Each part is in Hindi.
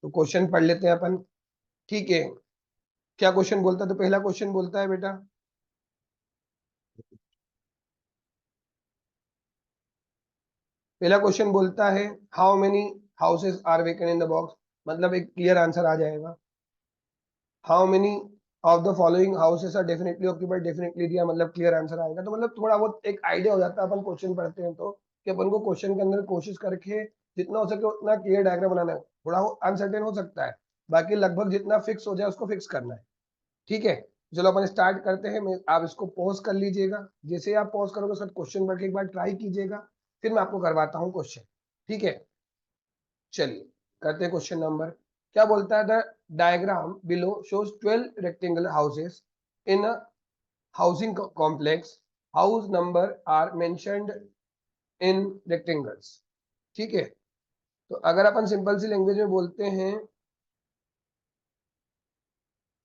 तो क्वेश्चन पढ़ लेते हैं अपन। ठीक है, क्या क्वेश्चन बोलता है? तो पहला क्वेश्चन बोलता है बेटा, पहला क्वेश्चन बोलता है how many houses are vacant in the box. मतलब एक क्लियर आंसर आ जाएगा। How many of the following houses are definitely occupied, definitely दिया मतलब क्लियर आंसर आएगा। तो मतलब थोड़ा बहुत एक आइडिया हो जाता है अपन क्वेश्चन पढ़ते हैं तो, कि अपन को क्वेश्चन के अंदर कोशिश करके जितना हो सके उतना क्लियर डायग्राम बनाना है। थोड़ा अनसर्टेन हो सकता है, बाकी लगभग जितना फिक्स हो जाए उसको फिक्स करना है। ठीक है, चलो अपन स्टार्ट करते हैं। आप इसको पॉज कर लीजिएगा, जैसे आप पॉज करोगे उसका क्वेश्चन पढ़ के एक बार ट्राई कीजिएगा, फिर मैं आपको करवाता हूँ क्वेश्चन। ठीक है, चलिए करते हैं क्वेश्चन नंबर। क्या बोलता है? The diagram below shows 12 rectangle houses in a housing complex, house number are mentioned in rectangles. ठीक है, तो अगर अपन सिंपल सी लैंग्वेज में बोलते हैं,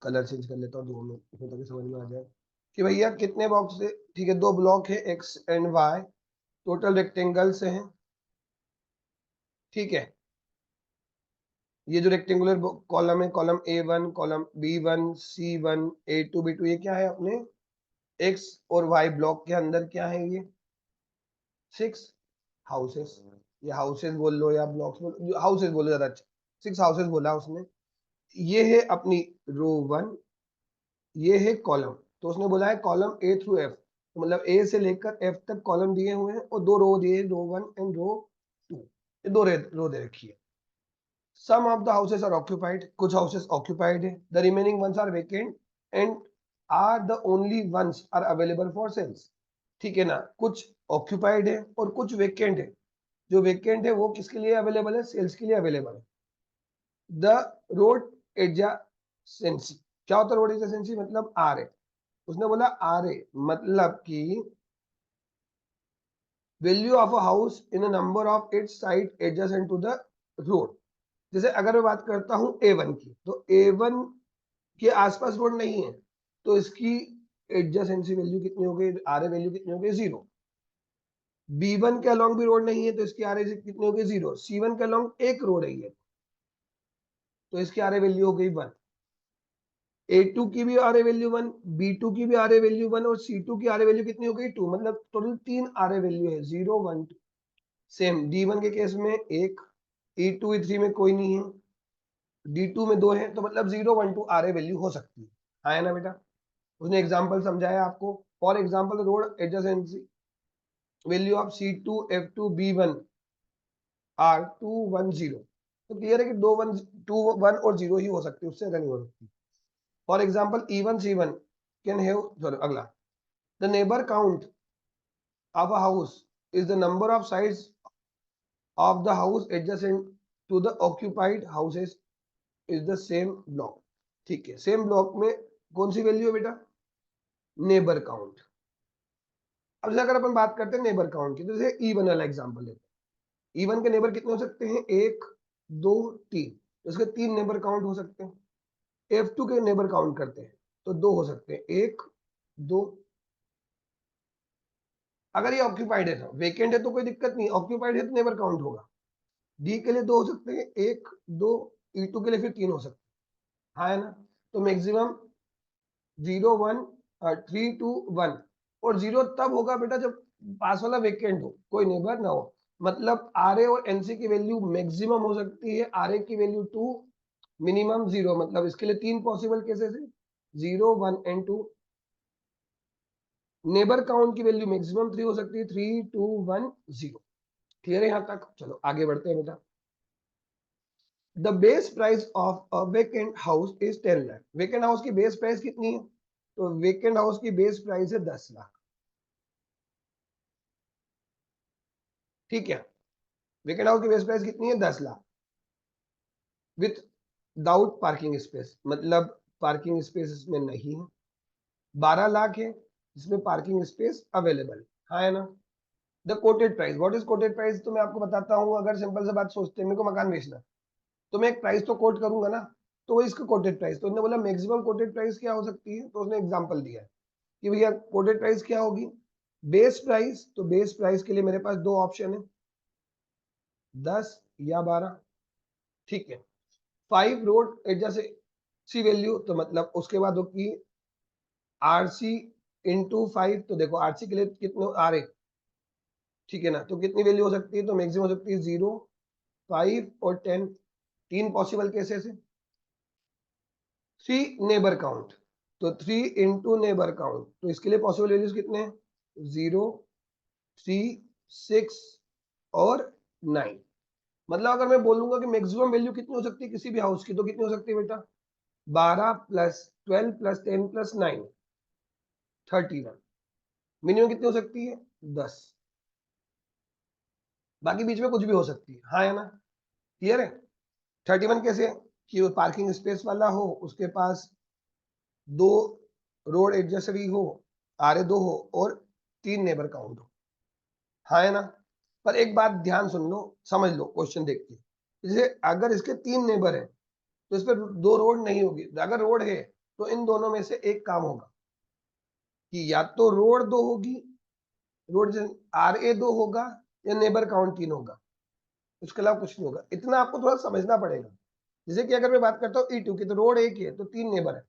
कलर चेंज कर लेता हूँ 2 मिनट ताकि समझ में आ जाए कि भैया कितने बॉक्स है। ठीक है, 2 ब्लॉक है X and Y, total rectangles हैं। ठीक है, ये जो रेक्टेंगुलर कॉलम है, column A1, column B1, C1, A2, B2, ये क्या है अपने एक्स और वाई ब्लॉक के अंदर क्या है? ये 6 हाउसेस। ये हाउसेस बोल लो या ब्लॉक्स बोल, हाउसेस बोलो ज्यादा अच्छा। 6 हाउसेस बोला उसने। ये है अपनी रो 1, ये है कॉलम। तो उसने बोला है कॉलम A थ्रू F, तो मतलब A से लेकर F तक कॉलम दिए हुए हैं और 2 रो दिए, रो 1 एंड रो 2, ये 2 रो दे रखी है। Some of the houses are occupied, कुछ हाउसेस ऑक्यूपाइड है। The remaining ones are vacant and are the only ones are available for sales. ठीक है ना, कुछ ऑक्यूपाइड है और कुछ वेकेंट है। जो वेकेंट है वो किसके लिए अवेलेबल है? सेल्स के लिए अवेलेबल है। द रोड एडजेसेंसी, क्या होता है रोड एडजेसेंसी? मतलब आर ए। उसने बोला आर ए मतलब कि value of a house in a number of its side adjacent to the road. जैसे अगर मैं बात करता हूं A1 की, तो A1 के आसपास रोड नहीं है, तो इसकी एडजेसेंसी वैल्यू कितनी हो गई? आर ए वैल्यू कितनी हो गई? 0। B1 के अलोंग भी रोड नहीं है, तो इसकी आर ए कितनी हो गई? 0। C1 के अलोंग एक रोड है, तो इसकी आर ए वैल्यू हो गई 1। A2 की भी आर ए वैल्यू 1, B2 की भी आर ए वैल्यू 1 और C2 की आर ए वैल्यू कितनी हो गई? 2। मतलब टोटल 3 आर ए वैल्यू है, 0, 1, 2। सेम D1 के केस में 1, E2 E3 में कोई नहीं है, D2 में 2 है, तो मतलब 0, 1, 2 आर ए वैल्यू हो सकती है। हाँ है ना बेटा? उसने एग्जाम्पल समझाया आपको। For example road adjacency value of C2 F2 B1 are 2, 1, 0। तो क्लियर है कि 2, 1 और 0 ही हो सकती है, उससे नहीं हो सकती। For example E1 C1 can have, sorry अगला, the neighbour count of a house is the number of sides of the house adjacent to the occupied houses is the same block. ठीक है, सेम ब्लॉक में कौन सी वैल्यू है बेटा? Neighbour count. अब जैसे अगर अपन बात करते हैं नेबर काउंट की, तो जैसे E1 वाला एग्जांपल लेते हैं। E1 के नेबर कितने हो सकते हैं? 1, 2, 3, तो इसके 3 नेबर काउंट हो सकते हैं। F2 के नेबर काउंट करते हैं तो 2 हो सकते हैं, 1, 2। अगर ये ऑक्यूपाइड है, तो वेकेंट है तो कोई दिक्कत नहीं, ऑक्यूपाइड है तो नेबर काउंट होगा। डी के लिए 2 हो सकते हैं, 1, 2। E2 के लिए फिर 3 हो सकते हैं। हाँ है ना? तो मैक्सिमम 0, 1, 3, 2, 1। और 0 तब होगा बेटा जब पास वाला वेकेंट हो, कोई नेबर ना हो। मतलब आर ए और एनसी की वैल्यू मैक्सिमम हो सकती है, आर ए की वैल्यू 2, मिनिमम 0। मतलब इसके लिए 3 पॉसिबल केसेस है, 0, 1 एंड 2। नेबर काउंट की वैल्यू मैक्सिमम 3 हो सकती है, 3, 2, 1, 0। क्लियर है यहां तक? चलो आगे बढ़ते हैं बेटा। The base price of a vacant house is 10 lakh. Vacant house की बेस प्राइस कितनी है? तो वेकेंट हाउस की बेस प्राइस है 10 लाख। ठीक है, वेकेंट हाउस की बेस प्राइस कितनी है? 10 lakh with doubt parking space, मतलब पार्किंग स्पेस इसमें नहीं है। 12 लाख है जिसमें पार्किंग स्पेस अवेलेबल। हाँ है ना? The coated price, what is coated price? तो मैं आपको बताता हूँ। अगर सिंपल से बात सोचते हैं, मेरे को मकान बेचना है, तो मैं एक प्राइस तो कोट करूंगा ना, तो वो इसका कोटेड प्राइस। तो उन्होंने बोला मैक्सिमम कोटेड प्राइस क्या हो सकती है, तो उसने एग्जांपल दिया है कि भैया कोटेड प्राइस क्या होगी? Base price. तो बेस प्राइस के लिए मेरे पास 2 ऑप्शन है, 10 या 12। ठीक है, 5 रोड एडजेसेंसी वैल्यू, तो मतलब उसके बाद होगी RC इंटू 5, तो देखो RC के लिए कितने R1, ठीक है ना, तो कितनी वैल्यू हो सकती है, तो मैक्सिमम हो सकती है 0, 5 और 10, 3 पॉसिबल केसेस है। 3 नेबर काउंट, तो 3 इंटू नेबर काउंट, तो इसके लिए पॉसिबल वैल्यूज कितने हैं, 0, 3, 6 और 9। मतलब अगर मैं बोलूंगा कि मैक्सिमम वैल्यू कितनी हो सकती है किसी भी हाउस की, तो कितनी हो सकती है बेटा, 12 प्लस 12 प्लस 10 प्लस 9, 31। मिनिमम कितनी हो सकती है, 10। बाकी बीच में कुछ भी हो सकती है, हाँ है ना, क्लियर है। 31 कैसे, कि वो पार्किंग स्पेस वाला हो, उसके पास 2 रोड एडजेसेंसी हो, RA 2 हो और 3 नेबर काउंट हो, हाँ है ना। पर एक बात ध्यान सुन लो, समझ लो क्वेश्चन देख के, जैसे अगर इसके 3 नेबर है तो इस पर 2 रोड नहीं होगी, अगर रोड है तो इन दोनों में से एक काम होगा कि या तो रोड 2 होगी, रोड RA 2 होगा, या नेबर काउंट 3 होगा, उसके अलावा कुछ नहीं होगा। इतना आपको थोड़ा समझना पड़ेगा। जैसे कि अगर मैं बात करता हूँ E2 की, तो रोड 1 है तो 3 नेबर है,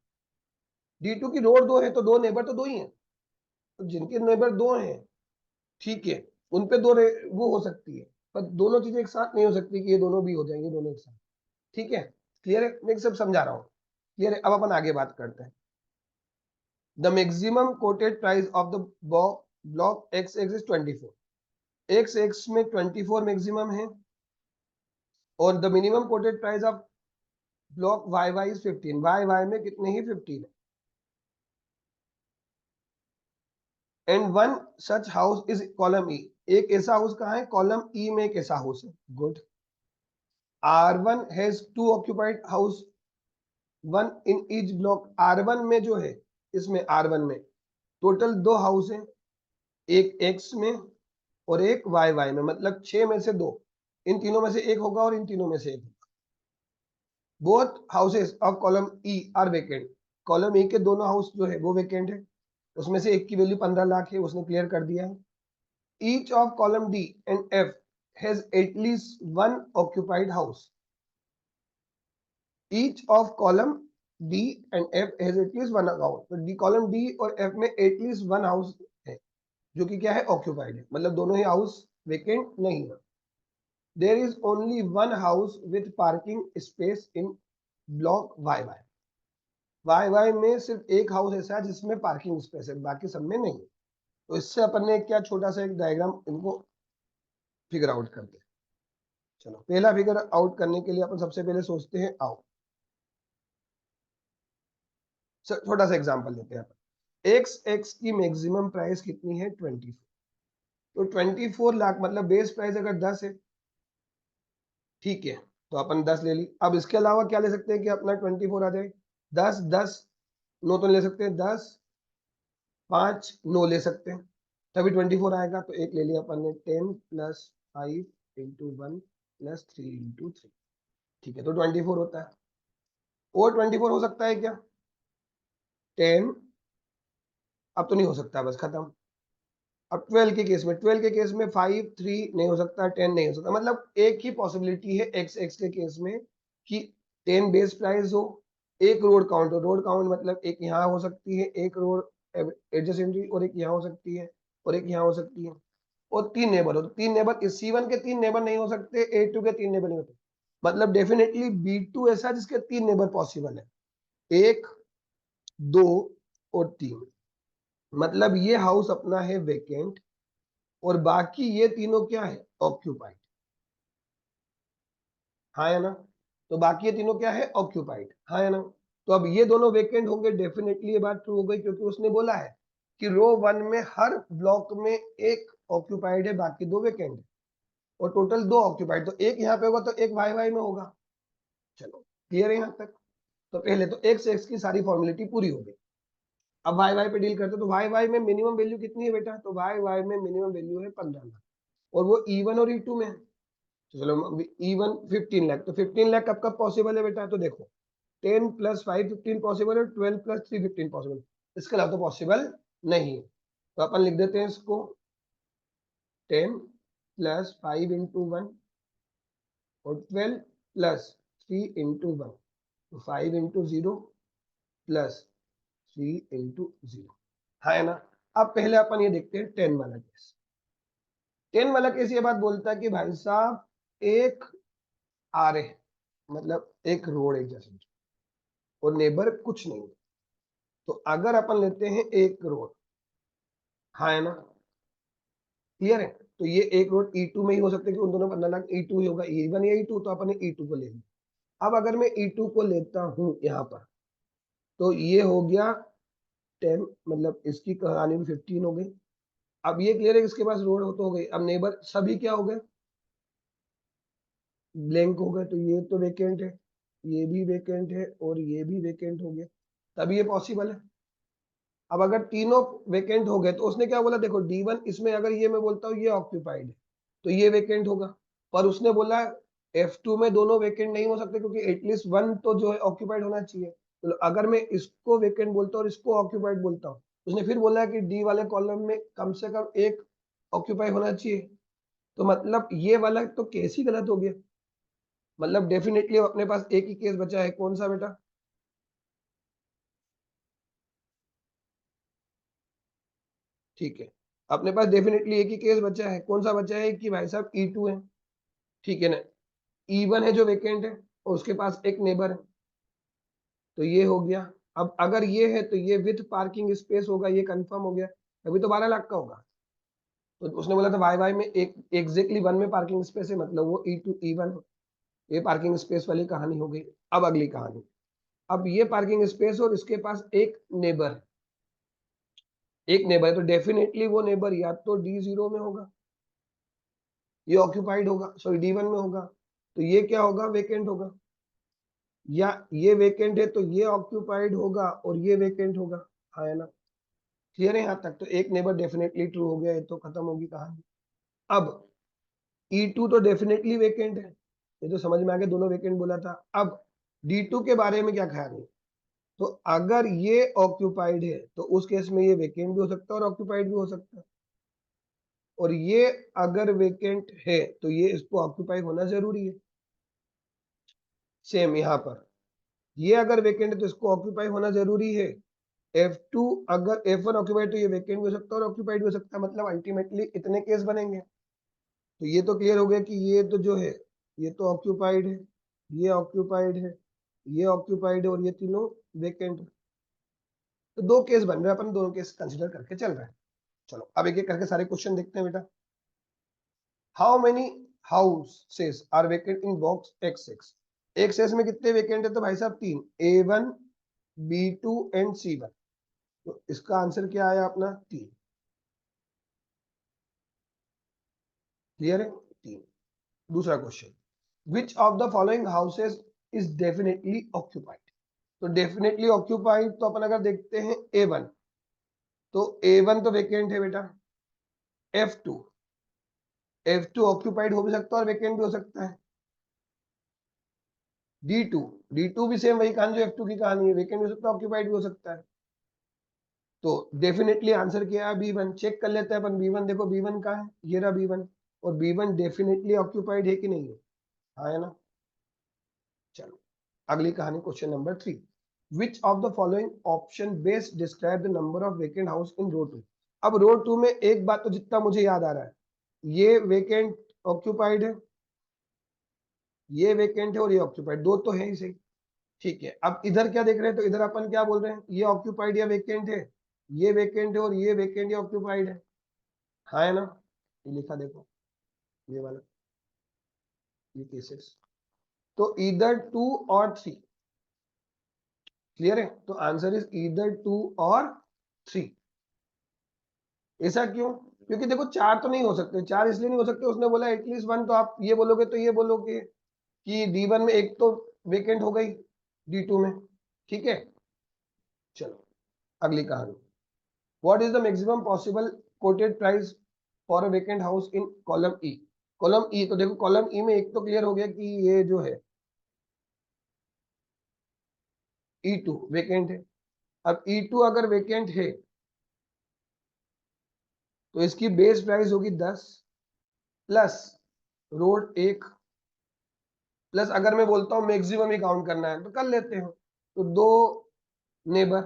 D2 की रोड 2 है तो 2 नेबर तो 2 ही है, तो जिनके नेबर 2 हैं, ठीक है, उन पे वो हो सकती है, पर दोनों चीजें एक साथ नहीं हो सकती कि ये दोनों भी हो जाएंगे दोनों एक साथ, ठीक है, क्लियर है, मैं सब समझा रहा हूँ, क्लियर है। अब अपन आगे बात करते हैं। The maximum coated price of the block XX is 24, XX में 24 मैक्सिमम है, और the minimum coated price of block YY is 15, YY में कितने ही 15 है। And one such house is column E, एक ऐसा हाउस कहाँ है, कॉलम E में एक ऐसा हाउस है, good. R1 has 2 occupied house, 1 in each block, R1 में जो है, इसमें R1 में टोटल 2 हाउस है, एक X में और एक YY में, मतलब 6 में से 2, इन तीनों में से एक होगा और इन तीनों में से एक होगा। Both houses of column E are vacant, column E के दोनों हाउस जो है वो वेकेंट है, उसमें से एक की वैल्यू 15 लाख है, उसने क्लियर कर दिया है। Each of column D and F has at least 1 occupied house, each of column D and F has at least one account, तो D कॉलम D और F में at least one हाउस है जो कि क्या है, ऑक्यूपाइड है, मतलब दोनों ही हाउस वेकेंट नहीं है। There is only one house with parking space in block YY में सिर्फ एक हाउस ऐसा है जिसमें पार्किंग स्पेस है, बाकी सब में नहीं। तो इससे अपन ने क्या छोटा सा एक डायग्राम इनको फिगर आउट कर दिया। चलो पहला फिगर आउट करने के लिए अपन सबसे पहले सोचते हैं, आओ छोटा सा एग्जांपल लेते हैं। एक्स की मैक्सिमम प्राइस कितनी है, 24, तो 24 लाख, मतलब बेस प्राइस अगर 10 है, ठीक है, तो अपन 10 ले ली। अब इसके अलावा क्या ले सकते हैं कि अपना 24 आ जाए, 10 10 9 तो नहीं ले सकते, 10 5 9 ले सकते हैं, तभी 24 आएगा। तो एक ले लिया अपन ने, 10 प्लस 5 इंटू 1 प्लस 3 इंटू 3, ठीक है, तो 24 होता है। और 24 हो सकता है क्या, 10, अब तो नहीं हो सकता, बस खत्म। अब 12 के केस में, 12 के केस में 5 3 नहीं हो सकता, 10 नहीं हो सकता, मतलब एक ही पॉसिबिलिटी है एक्स के केस में कि 10 बेस प्राइस हो, एक रोड काउंट हो, रोड काउंट मतलब एक यहाँ हो सकती है, एक रोड एडजेसेंटली, और एक यहाँ हो सकती है, और एक यहाँ हो सकती है, और 3 नेबर हो, तो 3 नेबर, इस C1 के 3 नेबर नहीं हो सकते, A2 के 3 नेबर नहीं होते, मतलब डेफिनेटली B2 ऐसा जिसके 3 नेबर पॉसिबल है, 1 2 और 3, मतलब ये हाउस अपना है वेकेंट, और बाकी ये तीनों क्या है, ऑक्यूपाइड, हाँ है ना, तो बाकी ये तीनों क्या है, ऑक्यूपाइड, हाँ है ना। तो अब ये दोनों वेकेंट होंगे, डेफिनेटली ये बात ट्रू हो गई, क्योंकि उसने बोला है कि रो 1 में हर ब्लॉक में एक ऑक्यूपाइड है, बाकी 2 वेकेंट है, और टोटल 2 ऑक्यूपाइड, तो एक यहाँ पे होगा तो एक YY में होगा। चलो क्लियर है यहाँ तक। तो पहले तो एक्स की सारी फॉर्मेलिटी पूरी हो गई। अब YY पे डील करते, तो YY में मिनिमम वैल्यू कितनी है बेटा, तो YY में मिनिमम वैल्यू है 15 लाख, और वो E1 और E2 में है। तो चलो E1 15 लाख, तो 15 लाख कब कब पॉसिबल है बेटा, तो देखो 10 प्लस 5 15 पॉसिबल है, 12 प्लस 3 15 पॉसिबल, इसके अलावा तो पॉसिबल नहीं है। तो अपन लिख देते हैं इसको 10 प्लस 5 इंटू 1 और 12 प्लस 3 into 1, तो 5 into 0 प्लस 3 into 0, है ना। अब पहले अपन ये देखते हैं 10 वाला केस। 10 वाला केस ये बात बोलता है कि भाई साहब एक आ रहे हैं, मतलब एक रोड एडजेसेंट और नेबर कुछ नहीं है। तो अगर अपन लेते हैं एक रोड, हाँ है ना, क्लियर है। तो ये एक रोड E2 में ही हो सकता है कि उन दोनों का अलग E2 ही होगा, E1 या E2, तो अपन ने E2 को ले लिया। अब अगर मैं E2 को लेता हूं यहाँ पर, तो ये हो गया 10, मतलब इसकी कहानी भी 15 हो गई। अब ये क्लियर है, इसके पास रोड हो तो हो गई। अब नेबर सभी क्या हो गए, ब्लैंक हो गए। तो ये तो वेकेंट है, ये भी वेकेंट है और ये भी वेकेंट हो गया, तभी ये पॉसिबल है। अब अगर तीनों वेकेंट हो गए तो उसने क्या बोला, देखो D1 इसमें अगर ये मैं बोलता हूँ ये ऑक्यूपाइड है तो ये वेकेंट होगा, पर उसने बोला F2 में दोनों वेकेंट नहीं हो सकते क्योंकि एटलीस्ट वन तो जो है ऑक्यूपाइड होना चाहिए। तो अगर मैं इसको वेकेंट बोलता हूँ और इसको ऑक्यूपाइड बोलता हूँ, उसने फिर बोला कि D वाले कॉलम में कम से कम एक ऑक्यूपाई होना चाहिए। तो मतलब ये वाला तो केस ही गलत हो गया। मतलब डेफिनेटली अपने पास एक ही केस बचा है, कौन सा बेटा, ठीक है, अपने पास डेफिनेटली एक ही केस बचा है। कौन सा बचा है कि भाई साहब E2 है, ठीक है ना, E1 है जो वेकेंट है और उसके पास एक नेबर है, तो ये हो गया। अब अगर ये है तो ये विथ पार्किंग स्पेस होगा, ये कंफर्म हो गया, अभी तो 12 लाख का होगा। तो उसने बोला था वाई वाई में एक एग्जैक्टली वन में पार्किंग स्पेस है, मतलब वो E2 E1, ये पार्किंग स्पेस वाली कहानी हो गई। अब अगली कहानी, अब ये पार्किंग स्पेस और इसके पास एक नेबर है, एक नेबर है, तो डेफिनेटली वो नेबर या तो D0 में होगा, ये ऑक्यूपाइड होगा, सॉरी D1 में होगा, तो ये क्या होगा, वेकेंट होगा, या ये वेकेंट है तो ये ऑक्यूपाइड होगा और ये वेकेंट होगा, है ना। क्लियर है यहाँ तक, तो एक नेबर डेफिनेटली ट्रू हो गया, ये तो खत्म होगी कहानी। अब E2 तो डेफिनेटली वेकेंट है, ये तो समझ में आ गया, दोनों वेकेंट बोला था। अब D2 के बारे में क्या ख्याल है, तो अगर ये ऑक्यूपाइड है तो उस केस में ये वेकेंट भी हो सकता है और ऑक्यूपाइड भी हो सकता है, और ये अगर वेकेंट है तो ये इसको ऑक्यूपाई होना जरूरी है। सेम यहाँ पर, ये अगर वेकेंट है तो इसको ऑक्यूपाई होना जरूरी है। F2 अगर F1 ऑक्यूपाइड तो ये वेकेंट भी हो सकता है और ऑक्यूपाइड भी हो सकता है, मतलब अल्टीमेटली इतने केस बनेंगे। तो ये तो क्लियर हो गया कि ये तो जो है ये तो ऑक्यूपाइड है, ये ऑक्यूपाइड है, ये ऑक्यूपाइड है और ये तीनों वेकेंट है। तो दो केस बन रहे हैं, अपन दोनों केस कंसिडर करके चल रहे हैं। चलो अब एक एक करके सारे क्वेश्चन देखते हैं बेटा। How many houses are vacant in box X6? X6 में कितने वेकेंट है, तो भाई साहब 3, A1 B2 एंड C1। तो इसका आंसर क्या आया अपना 3, क्लियर है 3। दूसरा question, which of the following houses is definitely occupied? तो डेफिनेटली ऑक्यूपाइड तो अपन अगर देखते हैं A1, तो A1 तो वेकेंट है बेटा। F2, F2 ऑक्यूपाइड हो भी सकता है और वेकेंट भी हो सकता है। D2, D2 भी सेम वही कहानी जो F2 की कहानी है, वेकेंट भी हो सकता है ऑक्यूपाइड भी हो सकता है। तो डेफिनेटली आंसर क्या है B1। चेक कर लेते हैं अपन B1, देखो B1 कहाँ है, ये रहा B1, और B1 डेफिनेटली ऑक्यूपाइड है कि नहीं है, हाँ है ना। चलो अगली कहानी, question number 3, which of the following option best describe the number of vacant house in row 2? अब रो 2 में एक बात तो जितना मुझे याद आ रहा है, ये वेकेंट ऑक्यूपाइड है, ये वेकेंट है और ये ऑक्यूपाइड, दो तो है ही सही, ठीक है। अब इधर क्या देख रहे हैं, तो इधर अपन क्या बोल रहे हैं, ये ऑक्यूपाइड या वेकेंट है, ये वेकेंट है और ये वेकेंट या ऑक्यूपाइड है, हाँ है ना। ये लिखा देखो, ये वाला, ये केसेस, तो इधर 2 और 3, क्लियर है। तो आंसर इज इधर 2 और 3। ऐसा क्यों, क्योंकि देखो चार तो नहीं हो सकते, चार इसलिए नहीं हो सकते, उसने बोला एटलीस्ट वन, तो आप ये बोलोगे तो ये बोलोगे कि D1 में एक तो वेकेंट हो गई, D2 में, ठीक है। चलो अगली कहानी, what is the maximum possible quoted price for a vacant house in column E? Column E, तो देखो कॉलम ई में एक तो क्लियर हो गया कि ये जो है E2 वेकेंट है। अब E2 अगर वेकेंट है तो इसकी बेस प्राइस होगी 10 प्लस रोड 1 प्लस अगर मैं बोलता हूँ मैक्सिमम ही काउंट करना है तो कर लेते हो। तो 2 नेबर,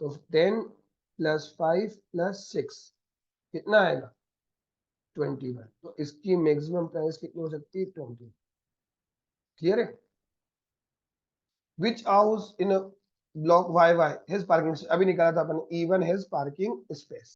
तो 10 प्लस 5 प्लस 6 कितना आएगा 21। तो इसकी मैक्सिमम प्राइस कितनी हो सकती है 20। क्लियर है। Which house in block Y Y has parking, अभी निकाला था अपन E1 हैज पार्किंग स्पेस।